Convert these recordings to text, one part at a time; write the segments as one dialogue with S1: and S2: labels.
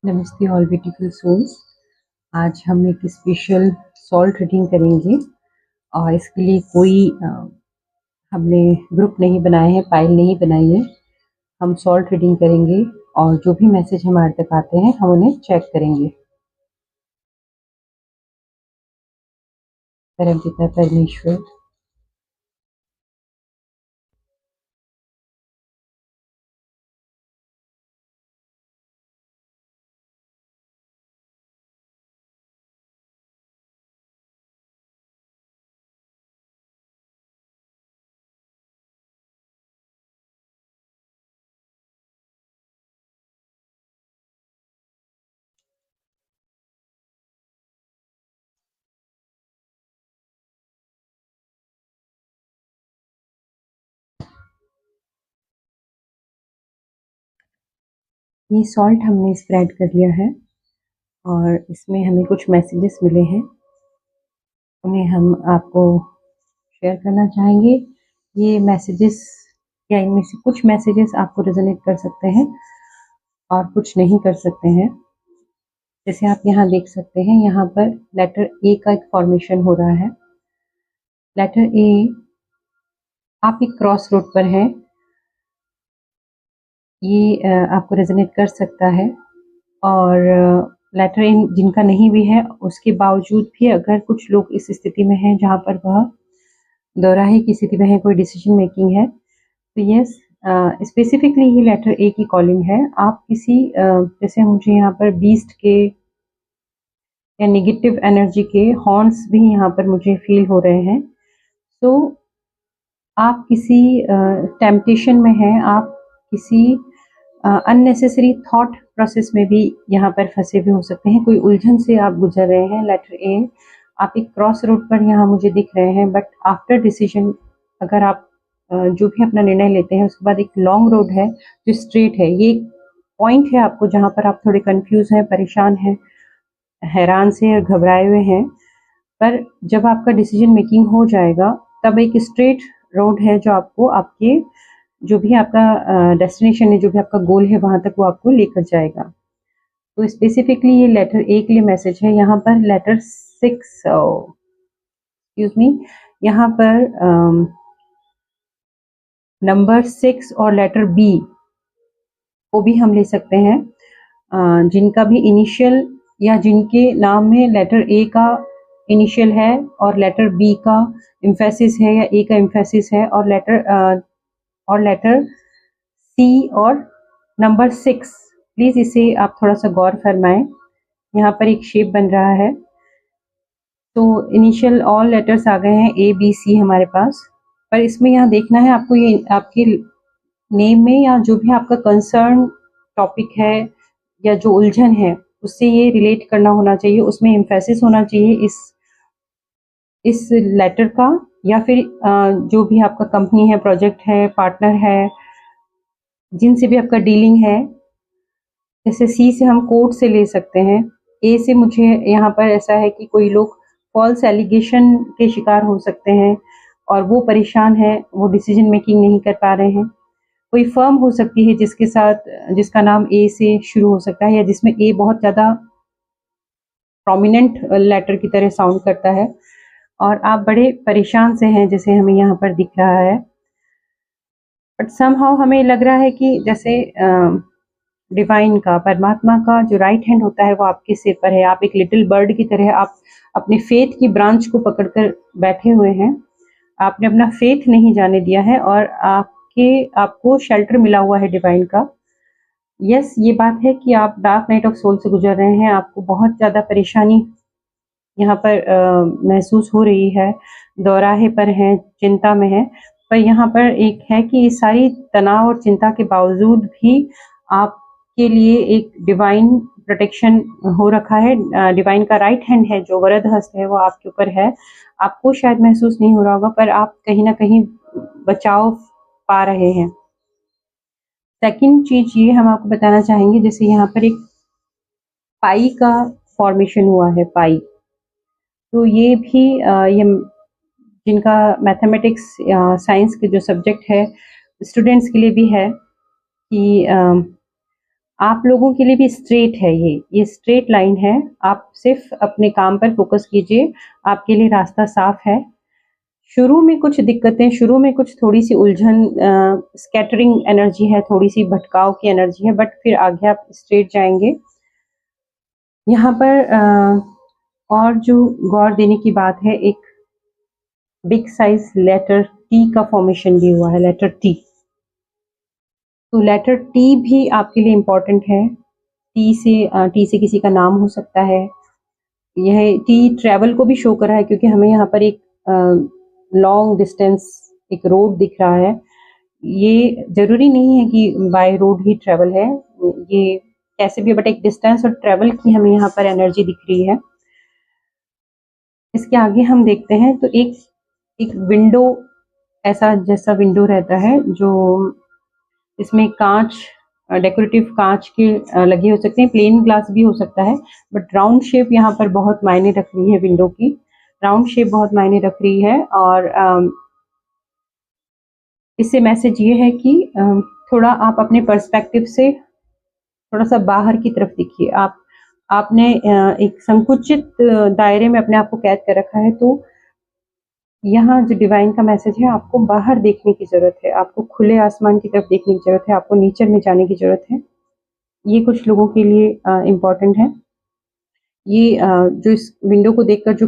S1: नमस्ते all beautiful souls. आज हम एक स्पेशल सॉल्ट रीडिंग करेंगे और इसके लिए कोई हमने ग्रुप नहीं बनाए हैं, फाइल नहीं बनाई है। हम सॉल्ट रीडिंग करेंगे और जो भी मैसेज हमारे तक आते हैं हम उन्हें चेक करेंगे। परमपिता परमेश्वर, ये सॉल्ट हमने स्प्रेड कर लिया है और इसमें हमें कुछ मैसेजेस मिले हैं, उन्हें हम आपको शेयर करना चाहेंगे। ये मैसेजेस या इनमें से कुछ मैसेजेस आपको रेजोनेट कर सकते हैं और कुछ नहीं कर सकते हैं। जैसे आप यहाँ देख सकते हैं, यहाँ पर लेटर ए का एक फॉर्मेशन हो रहा है। लेटर ए, आप एक क्रॉस रोड पर हैं, ये आपको रेजोनेट कर सकता है। और लेटर ए जिनका नहीं भी है, उसके बावजूद भी अगर कुछ लोग इस स्थिति में हैं जहाँ पर वह दोराहे की स्थिति में है, कोई डिसीजन मेकिंग है, तो यस, स्पेसिफिकली ये लेटर ए की कॉलिंग है। आप किसी जैसे मुझे यहाँ पर बीस्ट के या नेगेटिव एनर्जी के हॉर्न्स भी यहाँ पर मुझे फील हो रहे हैं। तो आप किसी टेम्पटेशन में हैं, आप किसी अननेसेसरी थॉट प्रोसेस में भी यहाँ पर फंसे भी हो सकते हैं, कोई उलझन से आप गुजर रहे हैं। लेटर ए, आप एक क्रॉस रोड पर यहाँ मुझे दिख रहे हैं, बट आफ्टर डिसीजन अगर आप जो भी अपना निर्णय लेते हैं उसके बाद एक लॉन्ग रोड है जो स्ट्रेट है। ये एक पॉइंट है आपको जहाँ पर आप थोड़े कंफ्यूज हैं, परेशान हैं, हैरान से और घबराए हुए हैं, पर जब आपका डिसीजन मेकिंग हो जाएगा तब एक स्ट्रेट रोड है जो आपको आपके जो भी आपका डेस्टिनेशन है, जो भी आपका गोल है, वहां तक वो आपको लेकर जाएगा। तो स्पेसिफिकली ये लेटर ए के लिए मैसेज है। यहाँ पर लेटर 6, एक्सक्यूज मी, यहाँ पर नंबर 6 और लेटर बी को भी हम ले सकते हैं, जिनका भी इनिशियल या जिनके नाम में लेटर ए का इनिशियल है और लेटर बी का एम्फेसिस है या ए का एम्फेसिस है, और लेटर सी और नंबर 6। प्लीज इसे आप थोड़ा सा गौर फरमाएं। यहाँ पर एक शेप बन रहा है, तो इनिशियल ऑल लेटर्स आ गए हैं, ए बी सी हमारे पास। पर इसमें यहाँ देखना है आपको, ये आपके नेम में या जो भी आपका कंसर्न टॉपिक है या जो उलझन है उससे ये रिलेट करना होना चाहिए, उसमें एम्फेसिस होना चाहिए इस लेटर का, या फिर जो भी आपका कंपनी है, प्रोजेक्ट है, पार्टनर है, जिनसे भी आपका डीलिंग है। जैसे सी से हम कोर्ट से ले सकते हैं। ए से मुझे यहाँ पर ऐसा है कि कोई लोग फॉल्स एलिगेशन के शिकार हो सकते हैं और वो परेशान है, वो डिसीजन मेकिंग नहीं कर पा रहे हैं। कोई फर्म हो सकती है जिसके साथ जिसका नाम ए से शुरू हो सकता है या जिसमें ए बहुत ज़्यादा प्रोमिनेंट लेटर की तरह साउंड करता है और आप बड़े परेशान से हैं, जैसे हमें यहाँ पर दिख रहा है। बट समहाउ हमें लग रहा है कि जैसे डिवाइन का, परमात्मा का जो राइट हैंड होता है वो आपके सिर पर है। आप एक लिटिल बर्ड की तरह आप अपने फेथ की ब्रांच को पकड़कर बैठे हुए हैं। आपने अपना फेथ नहीं जाने दिया है और आपको शेल्टर मिला हुआ है डिवाइन का। यस, ये बात है कि आप डार्क नाइट ऑफ सोल से गुजर रहे हैं, आपको बहुत ज़्यादा परेशानी यहाँ पर महसूस हो रही है, दोराहे पर हैं, चिंता में हैं। पर यहाँ पर एक है कि इस सारी तनाव और चिंता के बावजूद भी आपके लिए एक डिवाइन प्रोटेक्शन हो रखा है। डिवाइन का राइट हैंड है जो वरद हस्त है वो आपके ऊपर है। आपको शायद महसूस नहीं हो रहा होगा, पर आप कहीं ना कहीं बचाव पा रहे हैं। सेकंड चीज ये हम आपको बताना चाहेंगे, जैसे यहाँ पर एक पाई का फॉर्मेशन हुआ है, पाई, तो ये भी ये जिनका मैथमेटिक्स साइंस के जो सब्जेक्ट है स्टूडेंट्स के लिए भी है कि आप लोगों के लिए भी स्ट्रेट है, ये स्ट्रेट लाइन है। आप सिर्फ अपने काम पर फोकस कीजिए, आपके लिए रास्ता साफ है। शुरू में कुछ दिक्कतें, शुरू में कुछ थोड़ी-सी उलझन, स्कैटरिंग एनर्जी है, थोड़ी-सी भटकाव की एनर्जी है, बट फिर आगे आप स्ट्रेट जाएँगे। यहाँ पर और जो गौर देने की बात है, एक बिग साइज़ लेटर टी का फॉर्मेशन भी हुआ है, लेटर टी। तो लेटर टी भी आपके लिए इम्पोर्टेंट है। टी से किसी का नाम हो सकता है। यह टी ट्रैवल को भी शो कर रहा है, क्योंकि हमें यहाँ पर एक लॉन्ग डिस्टेंस एक रोड दिख रहा है। ये ज़रूरी नहीं है कि बाय रोड ही ट्रैवल है, ये कैसे भी, बट एक डिस्टेंस और ट्रैवल की हमें यहाँ पर एनर्जी दिख रही है। इसके आगे हम देखते हैं तो एक विंडो, ऐसा जैसा विंडो रहता है जो इसमें कांच, डेकोरेटिव कांच के लगे हो सकते हैं, प्लेन ग्लास भी हो सकता है, बट राउंड शेप यहाँ पर बहुत मायने रख रही है। विंडो की राउंड शेप बहुत मायने रख रही है। और इससे मैसेज ये है कि थोड़ा आप अपने पर्सपेक्टिव से थोड़ा सा बाहर की तरफ देखिए। आपने एक संकुचित दायरे में अपने आप को कैद कर रखा है, तो यहाँ जो डिवाइन का मैसेज है, आपको बाहर देखने की ज़रूरत है, आपको खुले आसमान की तरफ देखने की ज़रूरत है, आपको नेचर में जाने की ज़रूरत है। ये कुछ लोगों के लिए इम्पोर्टेंट है। ये जो इस विंडो को देखकर जो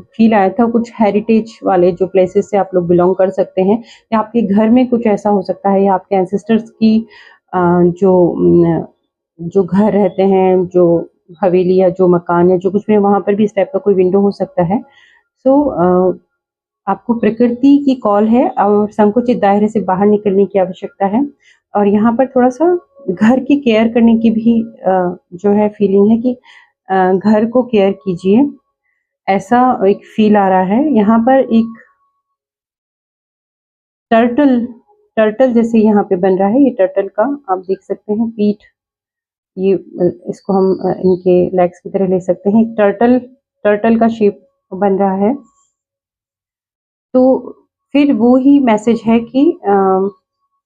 S1: फ़ील आया था, कुछ हेरिटेज वाले जो प्लेसेस से आप लोग बिलॉन्ग कर सकते हैं, या आपके घर में कुछ ऐसा हो सकता है, या आपके एंसेस्टर्स की जो घर रहते हैं, जो हवेली या जो मकान है, जो कुछ भी, वहाँ पर भी इस टाइप का कोई विंडो हो सकता है। सो आपको प्रकृति की कॉल है और संकुचित दायरे से बाहर निकलने की आवश्यकता है। और यहाँ पर थोड़ा-सा घर की केयर करने की भी जो है फीलिंग है कि घर को केयर कीजिए, ऐसा एक फ़ील आ रहा है। यहाँ पर एक टर्टल टर्टल जैसे यहाँ पे बन रहा है, ये टर्टल का आप देख सकते हैं पीठ, ये इसको हम इनके लेग्स की तरह ले सकते हैं। एक टर्टल टर्टल का शेप बन रहा है। तो फिर वो ही मैसेज है कि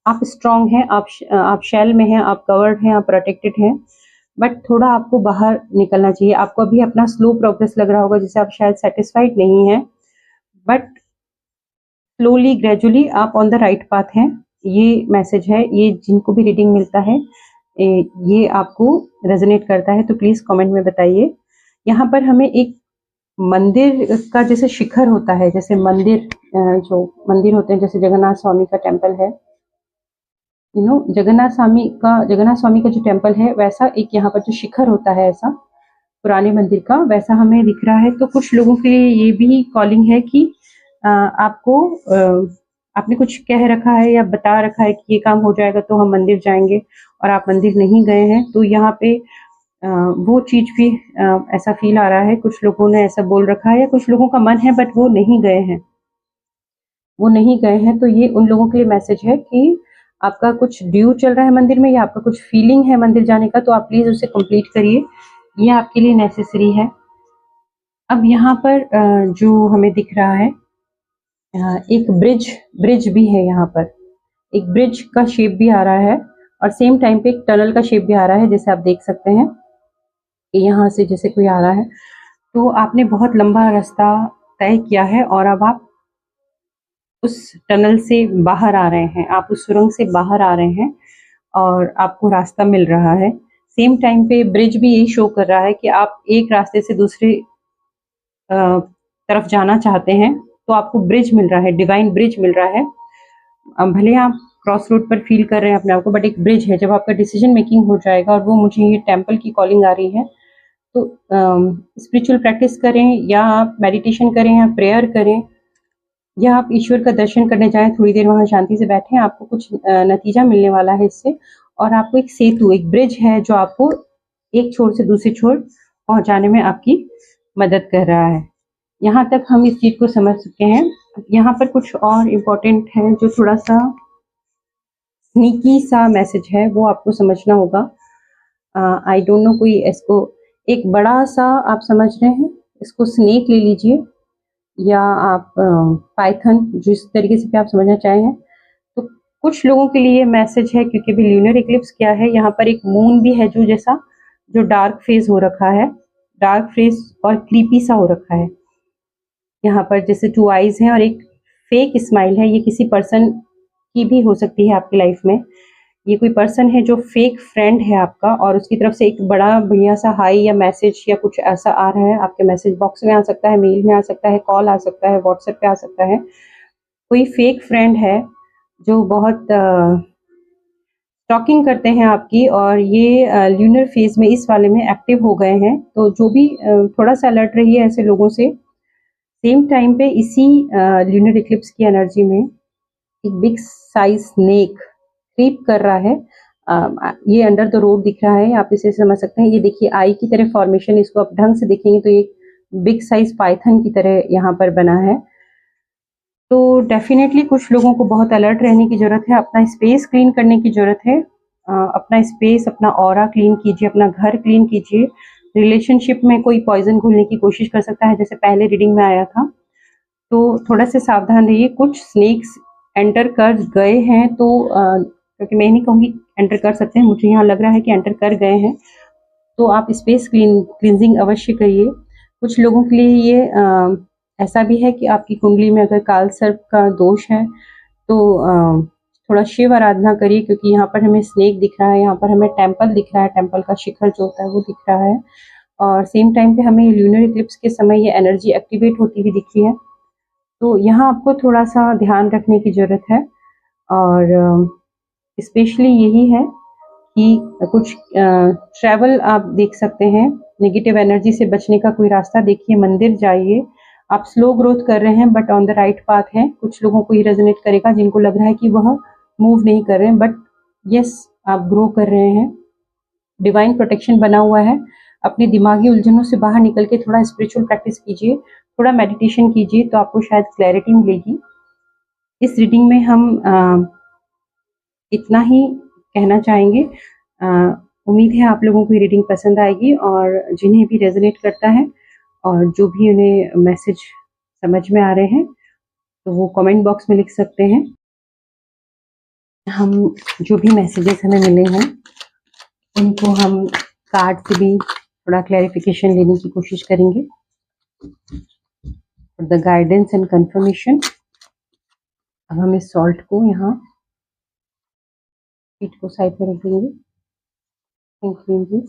S1: आप स्ट्रॉन्ग हैं, आप शेल में हैं, आप कवर्ड हैं, आप प्रोटेक्टेड हैं, बट थोड़ा आपको बाहर निकलना चाहिए। आपको अभी अपना स्लो प्रोग्रेस लग रहा होगा, जिससे आप शायद सैटिस्फाइड नहीं हैं, बट स्लोली ग्रेजुअली आप ऑन द राइट पाथ हैं। ये मैसेज है, ये जिनको भी रीडिंग मिलता है, ये आपको रेजोनेट करता है तो प्लीज़ कमेंट में बताइए। यहाँ पर हमें एक मंदिर का जैसे शिखर होता है, जैसे मंदिर जो मंदिर होते हैं, जैसे जगन्नाथ स्वामी का टेम्पल है, जगन्नाथ स्वामी का जो टेम्पल है, वैसा एक यहाँ पर जो शिखर होता है, ऐसा पुराने मंदिर का वैसा हमें दिख रहा है। तो कुछ लोगों के लिए ये भी कॉलिंग है कि आपको आपने कुछ कह रखा है या बता रखा है कि ये काम हो जाएगा तो हम मंदिर जाएंगे, और आप मंदिर नहीं गए हैं, तो यहाँ पे वो चीज़ भी ऐसा फील आ रहा है। कुछ लोगों ने ऐसा बोल रखा है, या कुछ लोगों का मन है बट वो नहीं गए हैं, तो ये उन लोगों के लिए मैसेज है कि आपका कुछ ड्यू चल रहा है मंदिर में, या आपका कुछ फीलिंग है मंदिर जाने का, तो आप प्लीज़ उसे कंप्लीट करिए, ये आपके लिए नेसेसरी है। अब यहाँ पर जो हमें दिख रहा है, एक ब्रिज भी है यहाँ पर, एक ब्रिज का शेप भी आ रहा है, और सेम टाइम पे एक टनल का शेप भी आ रहा है, जैसे आप देख सकते हैं कि यहाँ से जैसे कोई आ रहा है। तो आपने बहुत लंबा रास्ता तय किया है, और अब आप उस टनल से बाहर आ रहे हैं, आप उस सुरंग से बाहर आ रहे हैं, और आपको रास्ता मिल रहा है। सेम टाइम पे ब्रिज भी यही शो कर रहा है कि आप एक रास्ते से दूसरे तरफ जाना चाहते हैं, तो आपको ब्रिज मिल रहा है, डिवाइन ब्रिज मिल रहा है। भले आप क्रॉस रोड पर फील कर रहे हैं अपने आप को, बट एक ब्रिज है। जब आपका डिसीजन मेकिंग हो जाएगा, और वो मुझे ये टेम्पल की कॉलिंग आ रही है, तो स्पिरिचुअल प्रैक्टिस करें, या आप मेडिटेशन करें, या प्रेयर करें, या आप ईश्वर का दर्शन करने जाएं, थोड़ी देर वहाँ शांति से बैठें, आपको कुछ नतीजा मिलने वाला है इससे। और आपको एक सेतु, एक ब्रिज है जो आपको एक छोर से दूसरे छोर पहुंचाने में आपकी मदद कर रहा है। यहाँ तक हम इस चीज़ को समझ चुके हैं। यहाँ पर कुछ और इम्पोर्टेंट है, जो थोड़ा सा स्नीकी सा मैसेज है, वो आपको समझना होगा। आई डोंट नो, कोई इसको एक बड़ा सा आप समझ रहे हैं, इसको स्नेक ले लीजिए, या आप पाइथन, जिस तरीके से भी आप समझना चाहें। तो कुछ लोगों के लिए मैसेज है, क्योंकि अभी ल्यूनर इक्लिप्स क्या है, यहाँ पर एक मून भी है जो जैसा जो डार्क फेज हो रखा है, डार्क फेज और क्रीपी सा हो रखा है। यहाँ पर जैसे 2 आईज हैं और एक फेक स्माइल है। ये किसी पर्सन की भी हो सकती है आपकी लाइफ में। ये कोई पर्सन है जो फेक फ्रेंड है आपका, और उसकी तरफ से एक बड़ा बढ़िया सा हाई या मैसेज या कुछ ऐसा आ रहा है। आपके मैसेज बॉक्स में आ सकता है, मेल में आ सकता है, कॉल आ सकता है, व्हाट्सएप पे आ सकता है। कोई फेक फ्रेंड है जो बहुत स्टॉकिंग करते हैं आपकी, और ये ल्यूनर फेज में इस वाले में एक्टिव हो गए हैं। तो जो भी थोड़ा सा अलर्ट रहिए ऐसे लोगों से। सेम टाइम पे इसी ल्यूनर इक्लिप्स की एनर्जी में एक बिग साइज स्नेक क्रीप कर रहा है। ये अंडर द रोड दिख रहा है, आप इसे समझ सकते हैं। ये देखिए आई की तरह फॉर्मेशन, इसको आप ढंग से देखेंगे तो ये बिग साइज पाइथन की तरह यहाँ पर बना है। तो डेफिनेटली कुछ लोगों को बहुत अलर्ट रहने की ज़रूरत है, अपना स्पेस क्लीन करने की ज़रूरत है। अपना स्पेस, अपना ऑरा क्लीन कीजिए, अपना घर क्लीन कीजिए। रिलेशनशिप में कोई पॉइजन घुलने की कोशिश कर सकता है, जैसे पहले रीडिंग में आया था। तो थोड़ा से सावधान रहिए। कुछ स्नेक्स एंटर कर गए हैं, तो क्योंकि मैं नहीं कहूँगी एंटर कर सकते हैं, मुझे यहाँ लग रहा है कि एंटर कर गए हैं। तो आप स्पेस क्लींजिंग अवश्य करिए। कुछ लोगों के लिए ये ऐसा भी है कि आपकी कुंडली में अगर काल सर्प का दोष है तो थोड़ा शिव आराधना करिए, क्योंकि यहाँ पर हमें स्नेक दिख रहा है, यहाँ पर हमें टेम्पल दिख रहा है, टेम्पल का शिखर जो होता है वो दिख रहा है। और सेम टाइम पे हमें ल्यूनर इक्लिप्स के समय ये एनर्जी एक्टिवेट होती हुई दिखी है। तो यहाँ आपको थोड़ा सा ध्यान रखने की ज़रूरत है। और स्पेशली यही है कि कुछ ट्रैवल आप देख सकते हैं। नेगेटिव एनर्जी से बचने का कोई रास्ता देखिए, मंदिर जाइए। आप स्लो ग्रोथ कर रहे हैं but on the right path हैं। कुछ लोगों को ये रेजोनेट करेगा जिनको लग रहा है कि वह मूव नहीं कर रहे हैं, बट यस, आप ग्रो कर रहे हैं। डिवाइन प्रोटेक्शन बना हुआ है। अपनी दिमागी उलझनों से बाहर निकल के थोड़ा स्पिरिचुअल प्रैक्टिस कीजिए, थोड़ा मेडिटेशन कीजिए, तो आपको शायद क्लैरिटी मिलेगी। इस रीडिंग में हम इतना ही कहना चाहेंगे। उम्मीद है आप लोगों को ये रीडिंग पसंद आएगी, और जिन्हें भी रेजोनेट करता है और जो भी उन्हें मैसेज समझ में आ रहे हैं तो वो कमेंट बॉक्स में लिख सकते हैं। हम जो भी मैसेजेस हमें मिले हैं उनको हम कार्ड से भी थोड़ा क्लैरिफिकेशन लेने की कोशिश करेंगे। The guidance and confirmation. अब हम इस सॉल्ट को यहाँ फीट को साइड में रख देंगे। Thank you ji.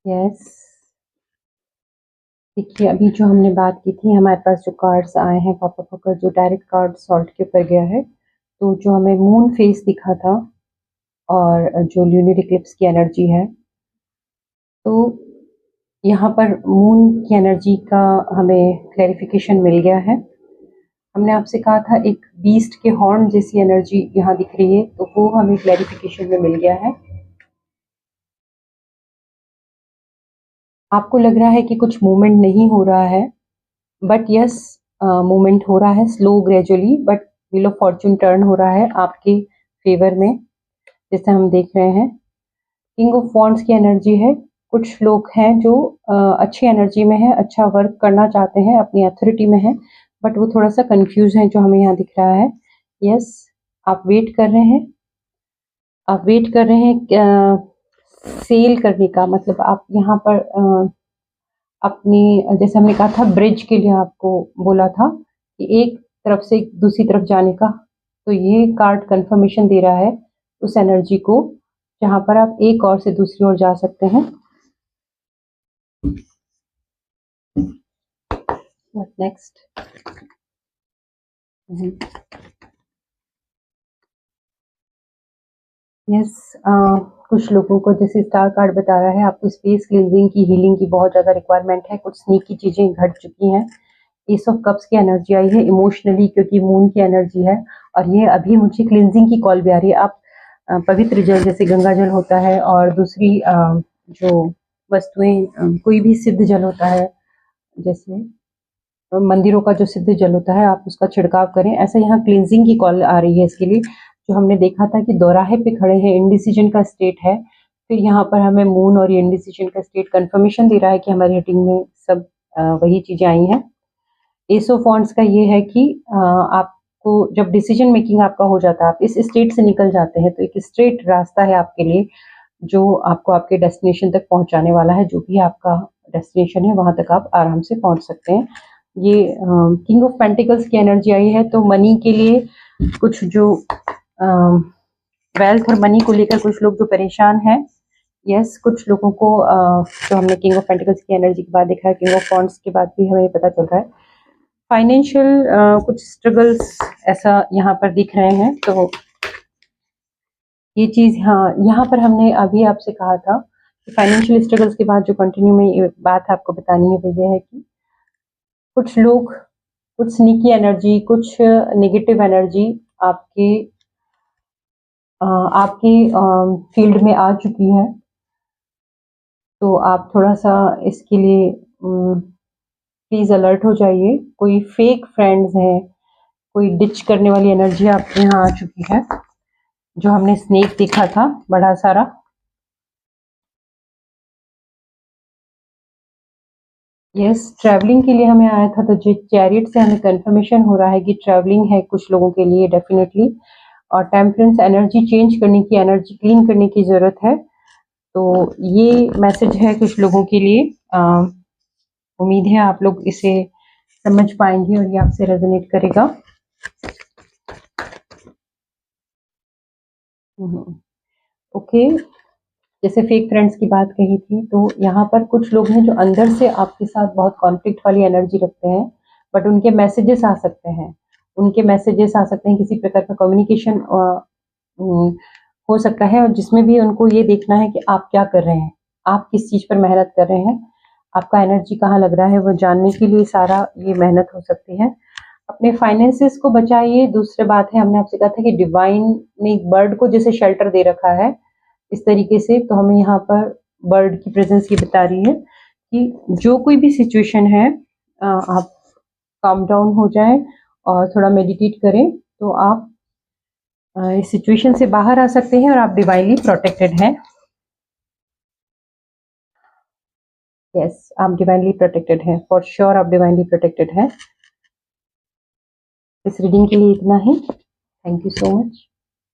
S1: यस, देखिए अभी जो हमने बात की थी, हमारे पास जो कार्ड्स आए हैं पापा का, जो डायरेक्ट कार्ड सॉल्ट के ऊपर गया है, तो जो हमें मून फेस दिखा था और जो ल्यूनर इक्लिप्स की एनर्जी है, तो यहाँ पर मून की एनर्जी का हमें क्लैरिफिकेशन मिल गया है। हमने आपसे कहा था एक बीस्ट के हॉर्न जैसी एनर्जी यहाँ दिख रही है, तो वो हमें क्लैरिफिकेशन में मिल गया है। आपको लग रहा है कि कुछ मूवमेंट नहीं हो रहा है, बट यस, मूवमेंट हो रहा है, slow gradually, but wheel of Fortune turn हो रहा है आपके फेवर में, जैसे हम देख रहे हैं। किंग ऑफ वॉन्ड्स की एनर्जी है। कुछ लोग हैं जो अच्छी एनर्जी में है, अच्छा वर्क करना चाहते हैं, अपनी अथॉरिटी में है, बट वो थोड़ा सा कंफ्यूज है, जो हमें यहाँ दिख रहा है। यस, आप वेट कर रहे हैं, आप वेट कर रहे हैं सेल करने का, मतलब आप यहाँ पर अपनी, जैसे हमने कहा था ब्रिज के लिए आपको बोला था कि एक तरफ से दूसरी तरफ जाने का, तो ये कार्ड कंफर्मेशन दे रहा है उस एनर्जी को जहाँ पर आप एक और से दूसरी ओर जा सकते हैं। What next? यस, कुछ लोगों को, जैसे स्टार कार्ड बता रहा है, आपको स्पेस क्लींजिंग की, हीलिंग की बहुत ज़्यादा रिक्वायरमेंट है। कुछ स्नीकी चीज़ें घट चुकी हैं। एस ऑफ कप्स की एनर्जी आई है इमोशनली, क्योंकि मून की एनर्जी है, और ये अभी मुझे क्लींजिंग की कॉल भी आ रही है। आप पवित्र जल, जैसे गंगा जल होता है, और दूसरी जो वस्तुएं, कोई भी सिद्ध जल होता है, जैसे मंदिरों का जो सिद्ध जल होता है आप उसका छिड़काव करें। ऐसा यहाँ क्लींजिंग की कॉल आ रही है इसके लिए। जो हमने देखा था कि दोराहे पे खड़े हैं, इंडिसीजन का स्टेट है, फिर यहाँ पर हमें मून और ये इंडिसीजन का स्टेट कंफर्मेशन दे रहा है कि हमारी रीडिंग में सब वही चीजें आई हैं। एस ऑफ वॉन्ड्स का ये है कि आपको जब डिसीजन मेकिंग आपका हो जाता है, आप इस स्टेट से निकल जाते हैं, तो एक स्ट्रेट रास्ता है आपके लिए जो आपको आपके डेस्टिनेशन तक पहुंचाने वाला है। जो भी आपका डेस्टिनेशन है वहां तक आप आराम से पहुंच सकते हैं। ये किंग ऑफ पेंटिकल्स की एनर्जी आई है, तो मनी के लिए कुछ जो वेल्थ और मनी को लेकर कुछ लोग जो परेशान हैं, यस, कुछ लोगों को जो हमने किंग ऑफ पेंटिकल्स की एनर्जी के बाद देखा है, किंग ऑफ वॉन्ड्स के बाद भी हमें पता चल रहा है फाइनेंशियल कुछ स्ट्रगल्स ऐसा यहाँ पर दिख रहे हैं। तो ये चीज, हाँ, यहाँ पर हमने अभी आपसे कहा था कि फाइनेंशियल स्ट्रगल्स के बाद जो कंटिन्यू में ये बात आपको बतानी है वो ये है कि कुछ लोग, कुछ स्नीकी एनर्जी, कुछ नेगेटिव एनर्जी आपके आपकी फील्ड में आ चुकी है। तो आप थोड़ा सा इसके लिए प्लीज अलर्ट हो जाइए। कोई फेक फ्रेंड्स हैं, कोई डिच करने वाली एनर्जी आपके यहाँ आ चुकी है। जो हमने स्नेक देखा था बड़ा सारा, यस, ट्रैवलिंग के लिए हमें आया था। तो जो चैरिट से हमें कंफर्मेशन हो रहा है कि ट्रैवलिंग है कुछ लोगों के लिए डेफिनेटली, और टेम्परेंस एनर्जी चेंज करने की, एनर्जी क्लीन करने की जरूरत है। तो ये मैसेज है कुछ लोगों के लिए। उम्मीद है आप लोग इसे समझ पाएंगे और ये आपसे रेजोनेट करेगा। ओके, जैसे फेक फ्रेंड्स की बात कही थी, तो यहाँ पर कुछ लोग हैं जो अंदर से आपके साथ बहुत कॉन्फ्लिक्ट वाली एनर्जी रखते हैं, बट उनके मैसेजेस आ सकते हैं, उनके मैसेजेस आ सकते हैं, किसी प्रकार का कम्युनिकेशन हो सकता है, और जिसमें भी उनको ये देखना है कि आप क्या कर रहे हैं, आप किस चीज पर मेहनत कर रहे हैं, आपका एनर्जी कहाँ लग रहा है, वो जानने के लिए सारा ये मेहनत हो सकती है। अपने फाइनेंसेस को बचाइए। दूसरी बात है, हमने आपसे कहा था कि डिवाइन ने एक बर्ड को जैसे शेल्टर दे रखा है इस तरीके से, तो हमें यहाँ पर बर्ड की प्रेजेंस ये बता रही है कि जो कोई भी सिचुएशन है, आप काम डाउन हो जाए और थोड़ा मेडिटेट करें, तो आप इस सिचुएशन से बाहर आ सकते हैं और आप डिवाइनली प्रोटेक्टेड हैं। यस, आप डिवाइनली प्रोटेक्टेड हैं, फॉर श्योर आप डिवाइनली प्रोटेक्टेड हैं। इस रीडिंग के लिए इतना ही। Thank you so much.